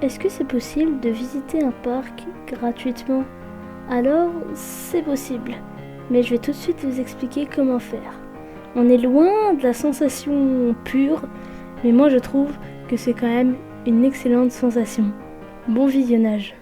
Est-ce que c'est possible de visiter un parc gratuitement? Alors, c'est possible. Mais je vais tout de suite vous expliquer comment faire. On est loin de la sensation pure, mais moi je trouve que c'est quand même une excellente sensation. Bon visionnage.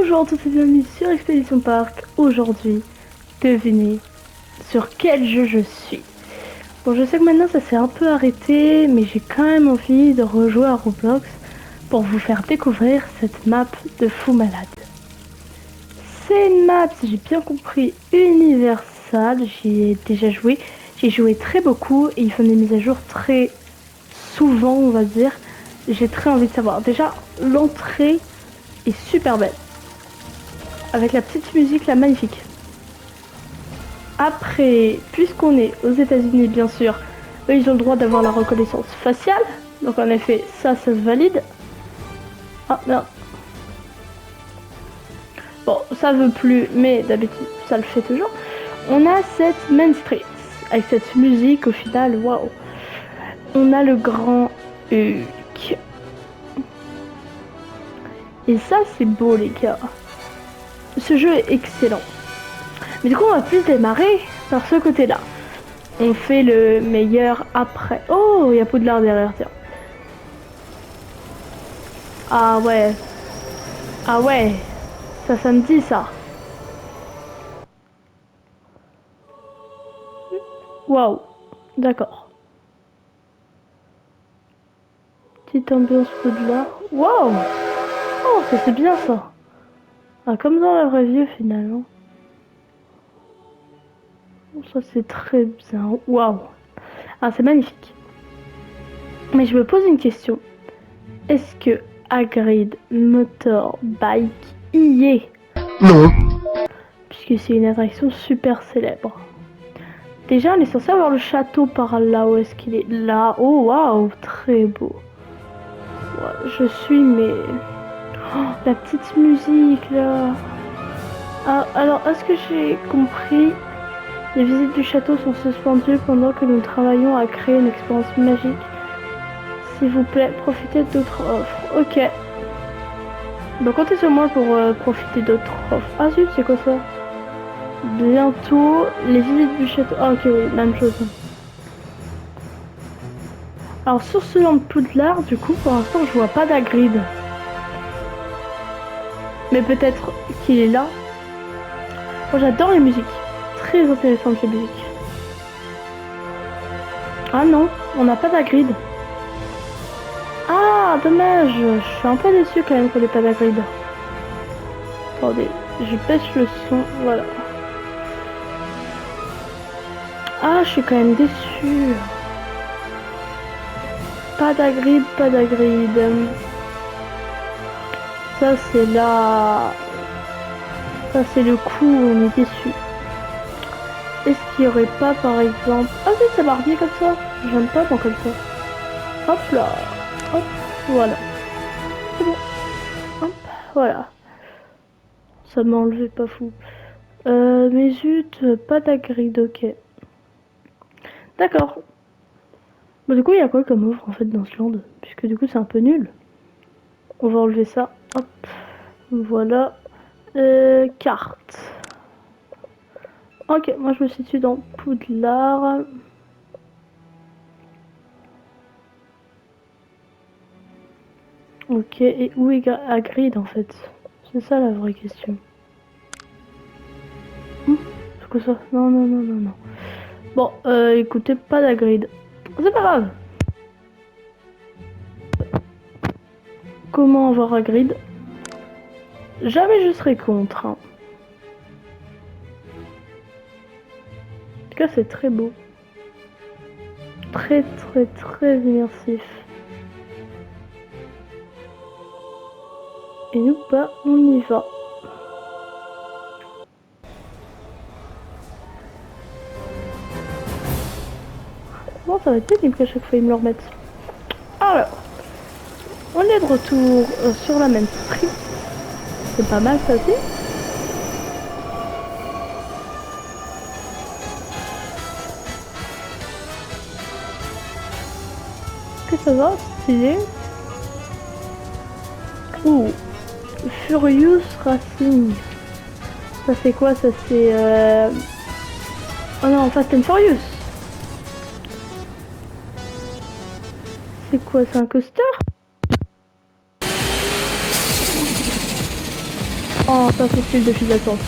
Bonjour à tous et bienvenue sur Expédition Park. Aujourd'hui, devinez sur quel jeu je suis. Bon, je sais que maintenant ça s'est un peu arrêté, mais j'ai quand même envie de rejouer à Roblox pour vous faire découvrir cette map de fou malade. C'est une map, si j'ai bien compris, universelle. J'y ai déjà joué. J'ai joué très beaucoup et ils font des mises à jour très souvent, on va dire. J'ai très envie de savoir. Déjà, l'entrée est super belle. Avec la petite musique là, magnifique. Après, puisqu'on est aux États-Unis, bien sûr, eux ils ont le droit d'avoir la reconnaissance faciale. Donc en effet, ça se valide. Ah merde. Bon, ça veut plus, mais d'habitude ça le fait toujours. On a cette Main Street avec cette musique au final, waouh. On a le grand Hulk. Et ça c'est beau les gars. Ce jeu est excellent. Mais du coup, on va plus démarrer par ce côté-là. On fait le meilleur après. Oh, il y a Poudlard derrière, tiens. Ah ouais. Ah ouais. Ça me dit ça. Waouh. D'accord. Petite ambiance Poudlard. Waouh. Oh, ça c'est bien ça. Ah, comme dans la vraie vie finalement. Ça c'est très bien. Waouh. Ah, c'est magnifique. Mais je me pose une question. Est-ce que Hagrid Motorbike y est? Non. Puisque c'est une attraction super célèbre. Déjà, on est censé avoir le château par là. Où est-ce qu'il est? Là. Oh, waouh, très beau. Ouais, je suis, mais... Oh, la petite musique, là. Ah, alors, est-ce que j'ai compris? Les visites du château sont suspendues pendant que nous travaillons à créer une expérience magique. S'il vous plaît, profitez d'autres offres. Ok. Donc, comptez sur moi pour profiter d'autres offres. Ah, zut, c'est quoi ça? Bientôt, les visites du château. Ah, ok, oui, même chose. Alors, sur ce lampe Poudlard, du coup, pour l'instant, je vois pas d'Hagrid. Mais peut-être qu'il est là. Moi, j'adore les musiques. Très intéressantes, les musiques. Ah non, on n'a pas d'Hagrid. Ah, dommage. Je suis un peu déçue quand même qu'on n'ait pas d'Hagrid. Attendez, je baisse le son. Voilà. Ah, je suis quand même déçue. Pas d'Hagrid, pas d'Hagrid. Ça, c'est là. Ça, c'est le coup où on est déçu. Est-ce qu'il n'y aurait pas, par exemple... Ah oui, ça m'a remis comme ça. J'aime pas moi comme ça. Hop là. Hop, voilà. C'est bon. Hop, voilà. Ça m'a enlevé, pas fou. Mais zut, pas d'Hagrid, ok. D'accord. Bon, du coup, il y a quoi comme offre en fait dans ce land? Puisque du coup, c'est un peu nul. On va enlever ça. Hop. Voilà. Carte. Ok, moi je me situe dans Poudlard. Ok, et où est Hagrid en fait? C'est ça la vraie question. C'est quoi ça? Non, non, non, non, non. Bon, écoutez, pas d'Hagrid. C'est pas grave. Comment avoir Hagrid? Jamais je serai contre. Hein. En tout cas, c'est très beau. très très très immersif. Et nous, bah, on y va. Bon, ça va être pénible qu'à chaque fois ils me le remettent. Alors, on est de retour sur la même stream. C'est pas mal ça aussi. Que ça va, stylé. Ouh, Furious Racing. Ça c'est quoi? Ça c'est... Oh non, Fast and Furious. C'est quoi? C'est un coaster? Oh, ça c'est style de file d'attente.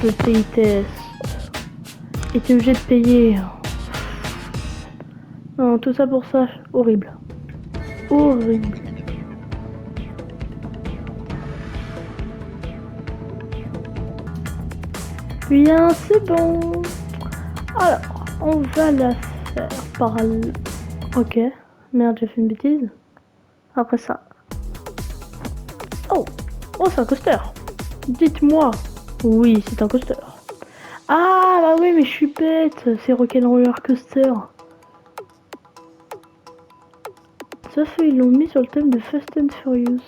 Je déteste. Et t'es obligé de payer. Non, tout ça pour ça, horrible. Horrible. Bien, c'est bon. Alors, on va la faire par là. Ok. Merde, j'ai fait une bêtise. Après ça. Oh, oh, c'est un coaster. Dites-moi. Oui, c'est un coaster. Ah, bah oui, mais je suis bête. C'est Rock'n'Roller Coaster. Ça fait, ils l'ont mis sur le thème de Fast and Furious.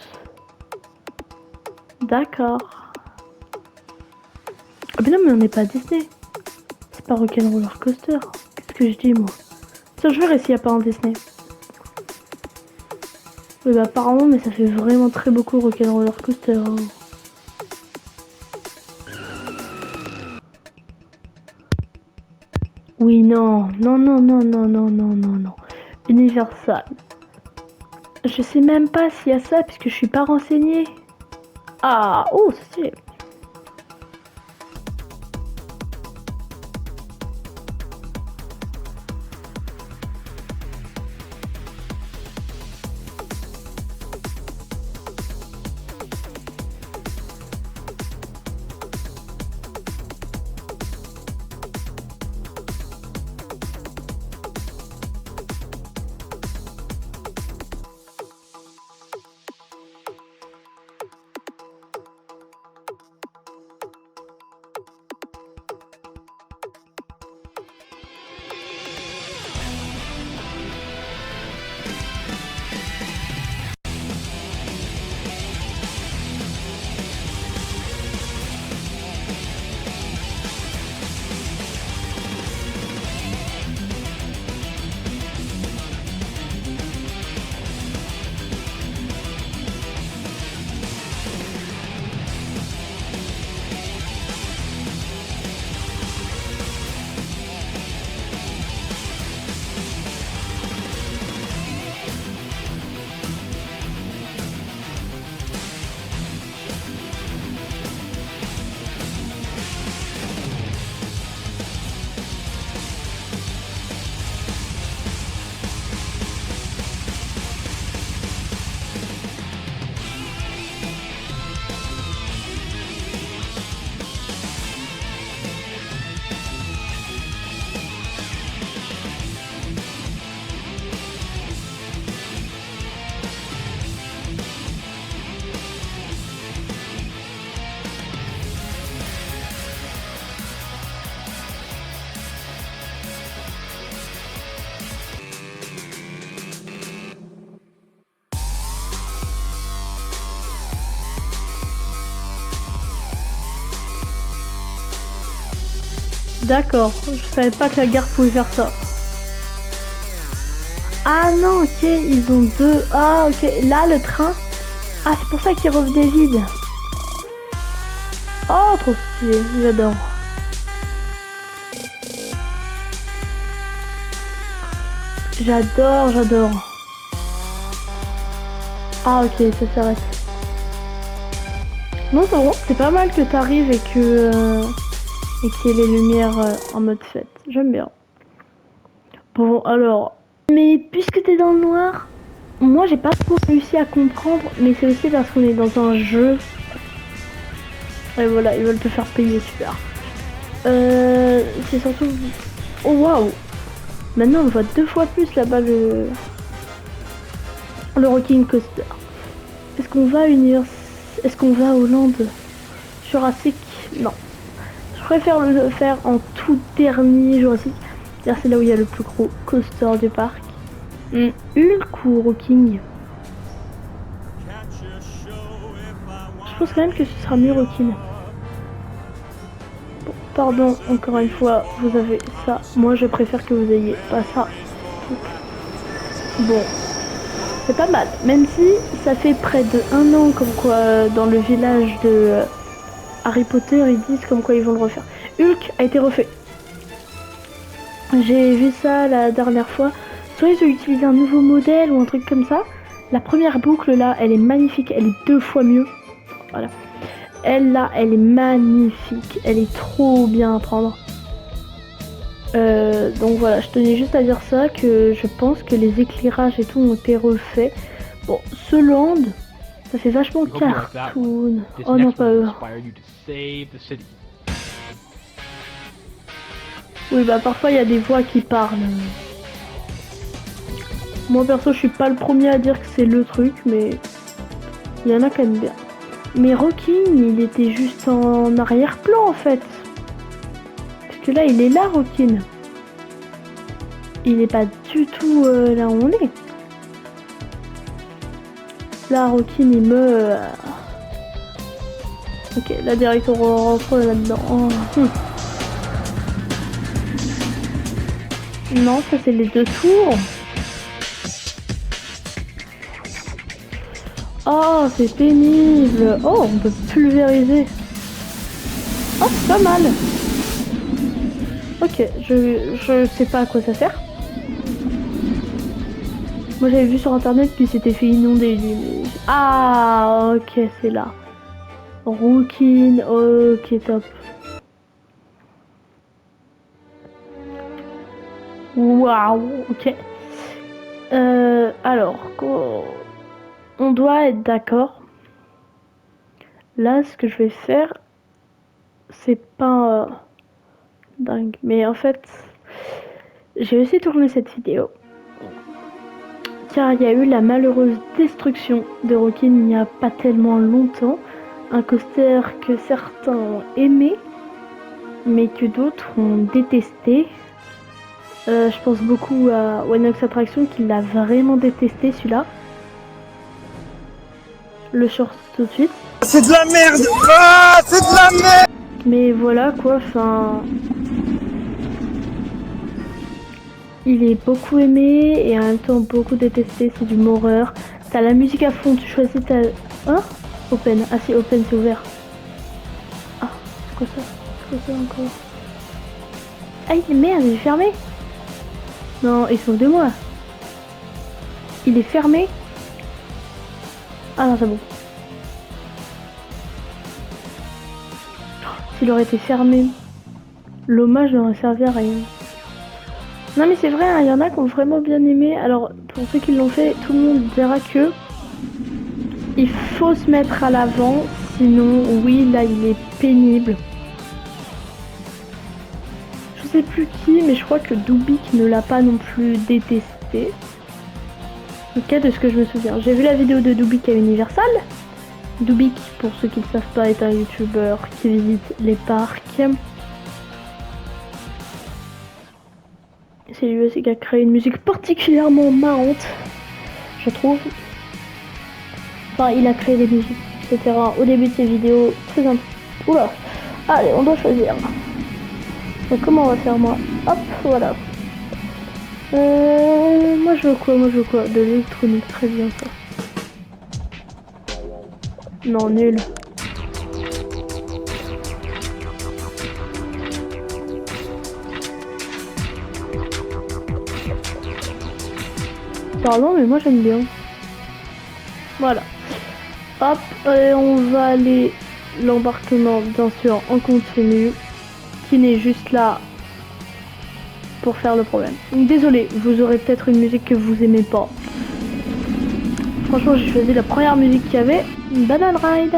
D'accord. Ah, mais non, mais on n'est pas à Disney. C'est pas Rock'n'Roller Coaster. Qu'est-ce que je dis, moi? Tiens, je verrai s'il n'y a pas un Disney. Oui, bah apparemment, mais ça fait vraiment très beaucoup Rock'n'Roller Coaster. Hein. Oui, non. Non, non, non, non, non, non, non, non. Universal. Je sais même pas s'il y a ça, puisque je suis pas renseignée. Ah, oh, c'est... D'accord, je savais pas que la gare pouvait faire ça. Ah non, ok, ils ont deux... Ah, ok, là, le train... Ah, c'est pour ça qu'il revenait vide. Oh, trop stylé, j'adore. J'adore, j'adore. Ah, ok, ça s'arrête. Non, c'est pas mal que t'arrives et que... et qu'il y ait les lumières en mode fête. J'aime bien. Bon, alors... Mais puisque t'es dans le noir, moi j'ai pas trop réussi à comprendre, mais c'est aussi parce qu'on est dans un jeu. Et voilà, ils veulent te faire payer, super. C'est surtout... Oh waouh! Maintenant, on voit 2 fois plus là-bas le Rocking Coaster. Est-ce qu'on va Est-ce qu'on va au Land Jurassic? Non. Je préfère le faire en tout dernier Jurassic. C'est là où il y a le plus gros coaster du parc. Hulk ou Rocking? Je pense quand même que ce sera mieux Rocking. Bon, pardon, encore une fois, vous avez ça. Moi, je préfère que vous ayez pas ça. Bon, c'est pas mal. Même si ça fait près de 1 an comme quoi dans le village de Harry Potter, ils disent comme quoi ils vont le refaire. Hulk a été refait. J'ai vu ça la dernière fois. Soit ils ont utilisé un nouveau modèle ou un truc comme ça. La première boucle là, elle est magnifique. Elle est 2 fois mieux. Voilà. Elle là, elle est magnifique. Elle est trop bien à prendre. Donc voilà, je tenais juste à dire ça, que je pense que les éclairages et tout ont été refaits. Bon, ce land, ça fait vachement cartoon. Oh non, pas eux. Oui, bah parfois il y a des voix qui parlent. Moi perso, je suis pas le premier à dire que c'est le truc, mais il y en a quand même bien. Mais Rocking, il était juste en arrière-plan en fait. Parce que là, il est là, Rocking. Il est pas du tout là où on est. Là, Rocking, il me... Ok, là, direct, on rentre là-dedans. Oh. Non, ça, c'est les 2 tours. Oh, c'est pénible. Oh, on peut pulvériser. Oh, c'est pas mal. Ok, je sais pas à quoi ça sert. Moi j'avais vu sur internet qu'il s'était fait inonder lui. Ah ok, c'est là. Rocking, ok top. Waouh, ok. Alors, on doit être d'accord. Là, ce que je vais faire, c'est pas dingue. Mais en fait, j'ai aussi tourné cette vidéo. Car il y a eu la malheureuse destruction de Rocking il n'y a pas tellement longtemps. Un coaster que certains ont aimé, mais que d'autres ont détesté. Je pense beaucoup à One Ox Attraction qui l'a vraiment détesté celui-là. Le short tout de suite. C'est de la merde! Ah, c'est de la merde! Mais voilà quoi, enfin... Il est beaucoup aimé et en même temps beaucoup détesté, c'est du horreur. T'as la musique à fond, tu choisis ta... Hein? Open, ah si, open c'est ouvert. Ah, c'est quoi ça? C'est quoi ça encore? Ah merde, il est fermé? Non, il se moque de moi. Il est fermé? Ah non, c'est bon. S'il aurait été fermé, l'hommage n'aurait servi à rien. Non mais c'est vrai, il y en a qui ont vraiment bien aimé. Alors, pour ceux qui l'ont fait, tout le monde dira que il faut se mettre à l'avant, sinon, oui, là, il est pénible. Je sais plus qui, mais je crois que Dubik ne l'a pas non plus détesté. En tout cas, de ce que je me souviens. J'ai vu la vidéo de Dubik à Universal. Dubik, pour ceux qui ne savent pas, est un youtubeur qui visite les parcs. C'est lui aussi qui a créé une musique particulièrement marrante, je trouve. Enfin, il a créé des musiques, etc. au début de ses vidéos. Très important. Oula. Allez, on doit choisir. Donc, comment on va faire, moi? Hop, voilà. Moi, je veux quoi? De l'électronique, très bien, ça. Non, nul. Pardon, mais moi j'aime bien. Voilà. Hop, on va aller l'embarquement, bien sûr, en continu, qui n'est juste là pour faire le problème. Donc, désolé, vous aurez peut-être une musique que vous aimez pas. Franchement, j'ai choisi la première musique qu'il y avait, Banana Ride.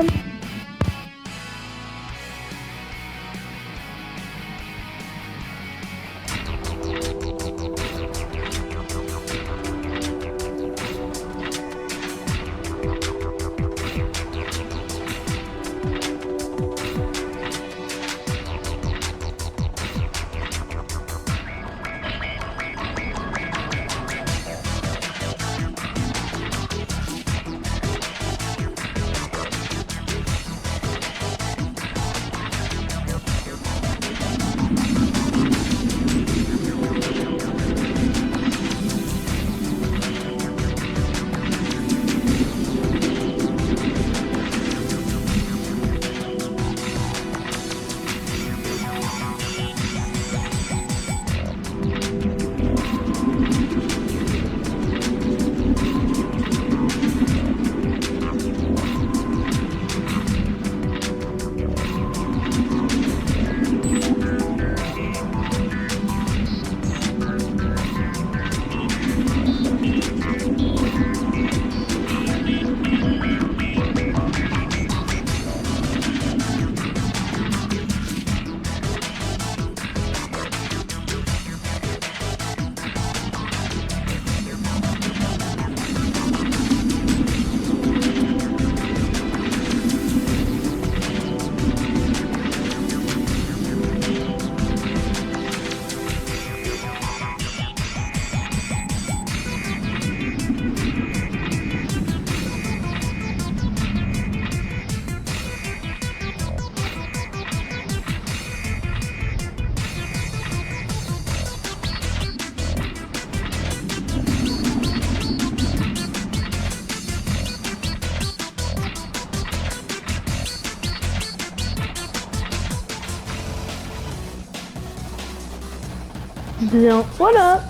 Bien, voilà.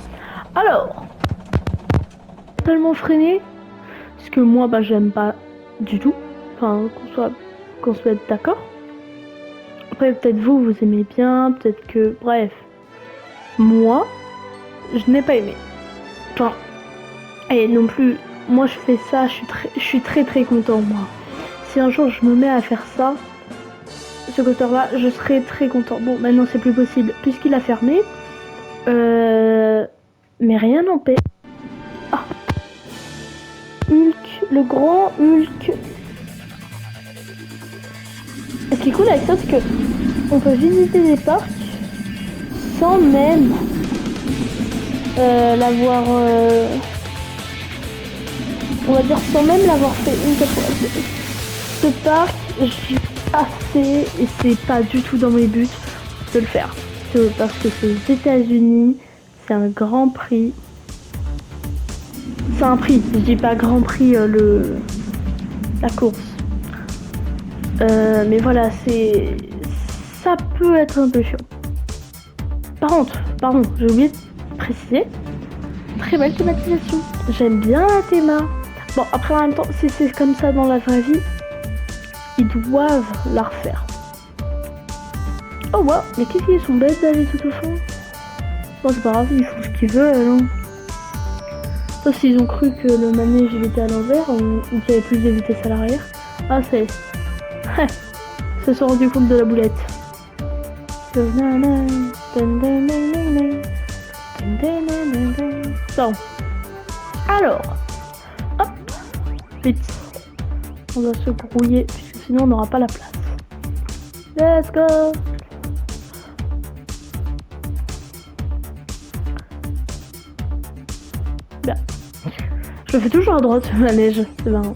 Alors, totalement freiné. Ce que moi, bah, j'aime pas du tout. Enfin, qu'on soit d'accord. Après, peut-être vous aimez bien, peut-être que... Bref. Moi, je n'ai pas aimé. Enfin, et non plus, moi je fais ça, je suis très très content, moi. Si un jour je me mets à faire ça, ce coaster-là, je serai très content. Bon, maintenant c'est plus possible, puisqu'il a fermé. Mais rien n'empêche. Ah, Hulk, le grand Hulk. Ce qui est cool avec ça, c'est que on peut visiter des parcs sans même l'avoir, on va dire sans même l'avoir fait une seule fois. Ce parc, j'y assez et c'est pas du tout dans mes buts de le faire. Parce que c'est aux États-Unis, c'est un grand prix. C'est un prix, je dis pas grand prix la course. Mais voilà, ça peut être un peu chiant. Pardon, j'ai oublié de préciser. Très belle thématisation. J'aime bien la théma. Bon, après en même temps, si c'est comme ça dans la vraie vie, ils doivent la refaire. Oh wow, mais qu'est-ce qu'ils sont bêtes d'aller tout au fond. Bon, c'est pas grave, ils font ce qu'ils veulent, hein. Sauf s'ils ont cru que le manège il était à l'envers ou qu'il y avait plus de vitesse à l'arrière. Ah, c'est... Ils se sont rendus compte de la boulette. Bon. Alors. Hop. Vite. On va se grouiller, puisque sinon on n'aura pas la place. Let's go. Bien. Je le fais toujours à droite, ce manège. C'est marrant.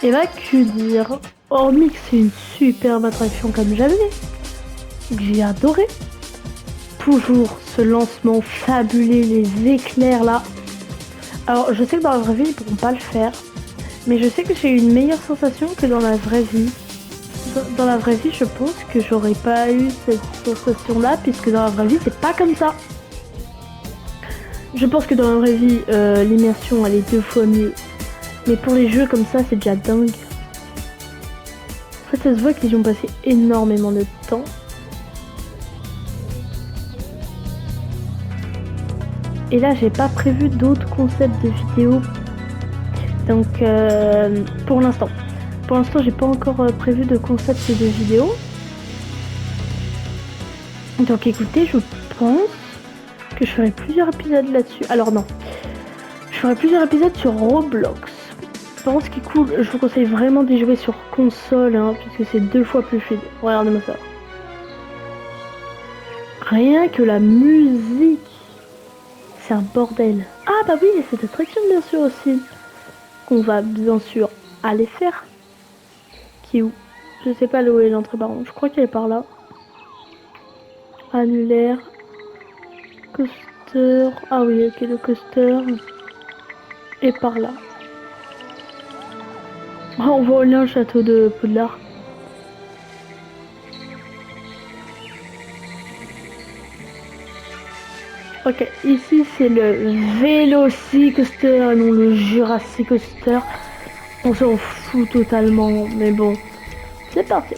Et bah que dire, hormis que c'est une superbe attraction comme jamais, que j'ai adoré. Toujours ce lancement fabuleux, les éclairs là. Alors je sais que dans la vraie vie ils pourront pas le faire, mais je sais que j'ai eu une meilleure sensation que dans la vraie vie. Dans la vraie vie je pense que j'aurais pas eu cette sensation là, puisque dans la vraie vie c'est pas comme ça. Je pense que dans la vraie vie l'immersion elle est 2 fois mieux. Mais pour les jeux comme ça, c'est déjà dingue. En fait, ça se voit qu'ils y ont passé énormément de temps. Et là, j'ai pas prévu d'autres concepts de vidéos. Donc, pour l'instant. Pour l'instant, j'ai pas encore prévu de concept de vidéos. Donc, écoutez, je pense que je ferai plusieurs épisodes là-dessus. Alors, non. Je ferai plusieurs épisodes sur Roblox. Par contre, ce qui est cool, je vous conseille vraiment d'y jouer sur console, hein, puisque c'est 2 fois plus fluide. Regardez-moi ça. Rien que la musique, c'est un bordel. Ah bah oui, et cette attraction bien sûr aussi, qu'on va bien sûr aller faire. Qui est où? Je sais pas où est l'entrée par contre. Je crois qu'elle est par là. Annulaire. Coaster. Ah oui, ok, le coaster. Et par là. Ah, on voit au loin le château de Poudlard. Ok, ici c'est le Velocicoaster, non le Jurassic Coaster. On s'en fout totalement, mais bon, c'est parti.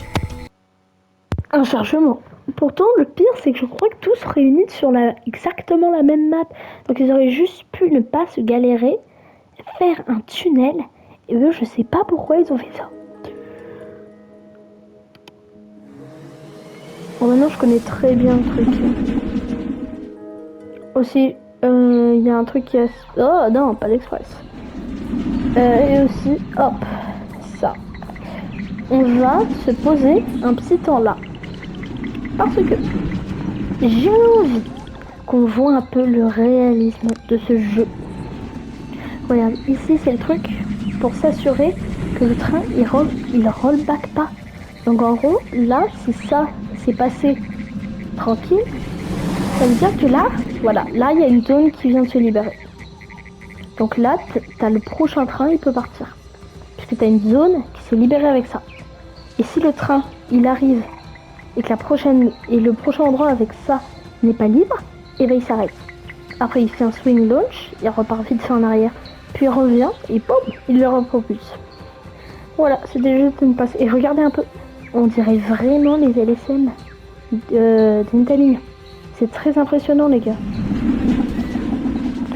Un chargement. Pourtant, le pire, c'est que je crois que tous se réunissent sur exactement la même map. Donc ils auraient juste pu ne pas se galérer, faire un tunnel. Et eux, je sais pas pourquoi ils ont fait ça. Bon, maintenant, je connais très bien le truc. Aussi, il y a un truc qui est... Oh non, pas l'express. Et aussi, hop, ça. On va se poser un petit temps là. Parce que j'ai envie qu'on voit un peu le réalisme de ce jeu. Regarde, ici c'est le truc pour s'assurer que le train il roll back pas. Donc en gros, là, si ça s'est passé tranquille, ça veut dire que là, voilà, là il y a une zone qui vient de se libérer. Donc là, t'as le prochain train, il peut partir. Puisque t'as une zone qui s'est libérée avec ça. Et si le train, il arrive et que le prochain endroit avec ça n'est pas libre, et ben il s'arrête. Après il fait un swing launch, il repart vite fait en arrière, puis il revient et boum, il le repropulse. Voilà, c'était juste une passe. Et regardez un peu, on dirait vraiment les LSM d'Intamin. C'est très impressionnant les gars.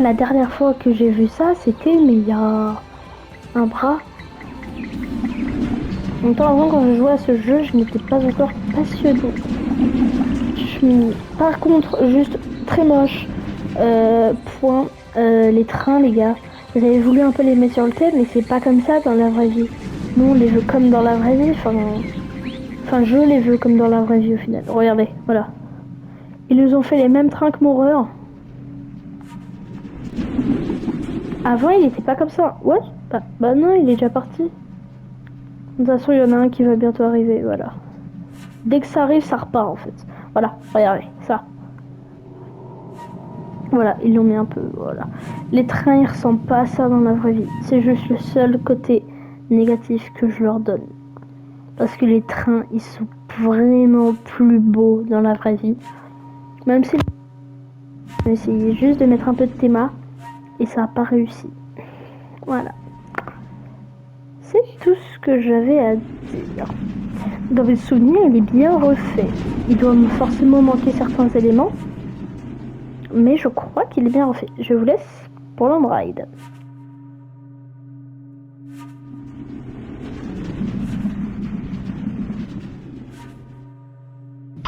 La dernière fois que j'ai vu ça, c'était mais il y a un bras. En même temps, avant, quand je jouais à ce jeu, je n'étais pas encore passionnée. Par contre, juste très moche. Point. Les trains, les gars. Vous avez voulu un peu les mettre sur le thème, mais c'est pas comme ça dans la vraie vie. Nous, on les veut comme dans la vraie vie. Enfin, je les veux comme dans la vraie vie au final. Regardez, voilà. Ils nous ont fait les mêmes trains que Moureur. Avant, il était pas comme ça. Ouais, bah non, il est déjà parti. De toute façon, il y en a un qui va bientôt arriver, voilà. Dès que ça arrive, ça repart en fait. Voilà, regardez, ça. Voilà, ils l'ont mis un peu, voilà. Les trains, ils ressemblent pas à ça dans la vraie vie. C'est juste le seul côté négatif que je leur donne. Parce que les trains, ils sont vraiment plus beaux dans la vraie vie. Même si... J'ai essayé juste de mettre un peu de théma et ça n'a pas réussi. Voilà. C'est tout ce que j'avais à dire. Dans mes souvenirs, il est bien refait. Il doit forcément manquer certains éléments. Mais je crois qu'il est bien refait. Je vous laisse pour l'Android.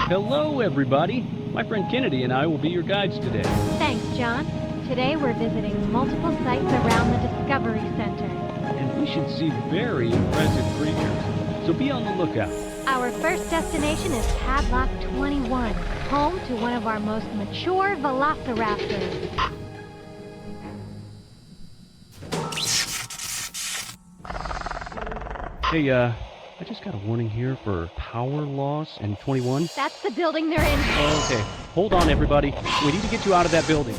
Hello, everybody. My friend Kennedy and I will be your guides today. Thanks, John. Today we're visiting multiple sites around the Discovery Center. And we should see very impressive creatures. So be on the lookout. Our first destination is Padlock 21, home to one of our most mature velociraptors. Hey, I just got a warning here for power loss in 21. That's the building they're in. Okay, hold on, everybody. We need to get you out of that building.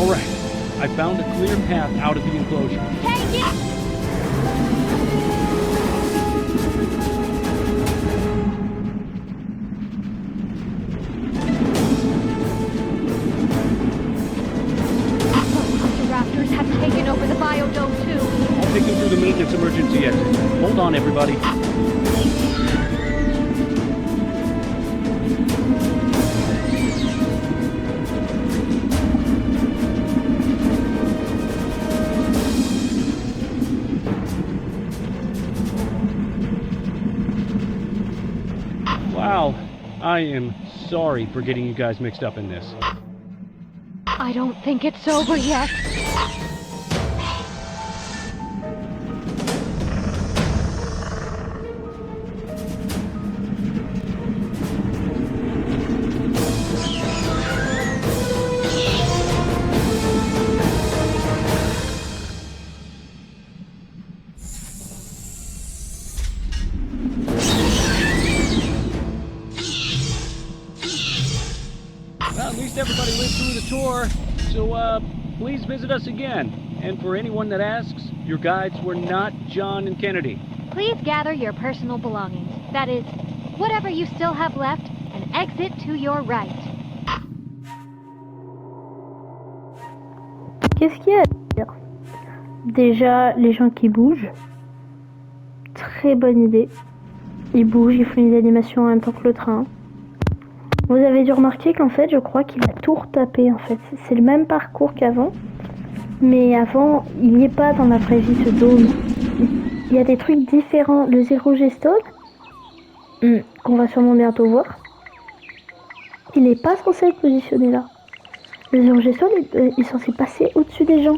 Alright, I found a clear path out of the enclosure. Take it! Velociraptors have taken over the biodome too. I'll take you through the maintenance emergency exit. Hold on, everybody. Wow, I am sorry for getting you guys mixed up in this. I don't think it's over yet. through the tour, so please visit us again. And for anyone that asks, your guides were not John and Kennedy. Please gather your personal belongings. That is, whatever you still have left, and exit to your right. Qu'est-ce qu'il y a à dire? Déjà, les gens qui bougent. Très bonne idée. Ils bougent, ils font les animations en même temps que le train. Vous avez dû remarquer qu'en fait, je crois qu'il a tout retapé en fait. C'est le même parcours qu'avant. Mais avant, il n'y est pas dans la vraie vie ce dôme. Il y a des trucs différents. Le Zero G-Stone, qu'on va sûrement bientôt voir, il n'est pas censé être positionné là. Le Zero G-Stone est censé passer au-dessus des gens.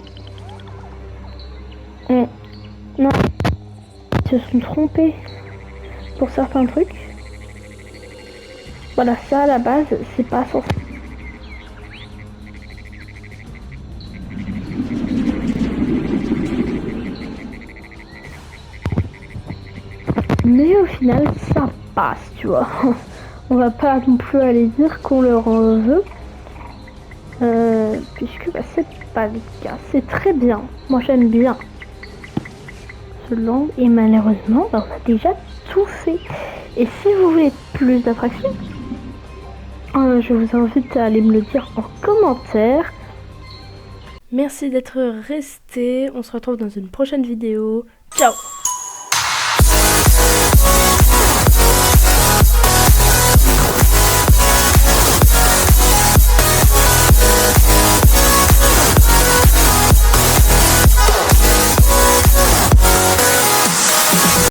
Non, ils se sont trompés pour certains trucs. Voilà, ça à la base, c'est pas censé. Mais au final, ça passe, tu vois. On va pas non plus aller dire qu'on leur en veut. Puisque c'est pas le cas. C'est très bien. Moi, j'aime bien ce land. Et malheureusement, on a déjà tout fait. Et si vous voulez plus d'attractions, je vous invite à aller me le dire en commentaire. Merci d'être resté. On se retrouve dans une prochaine vidéo. Ciao!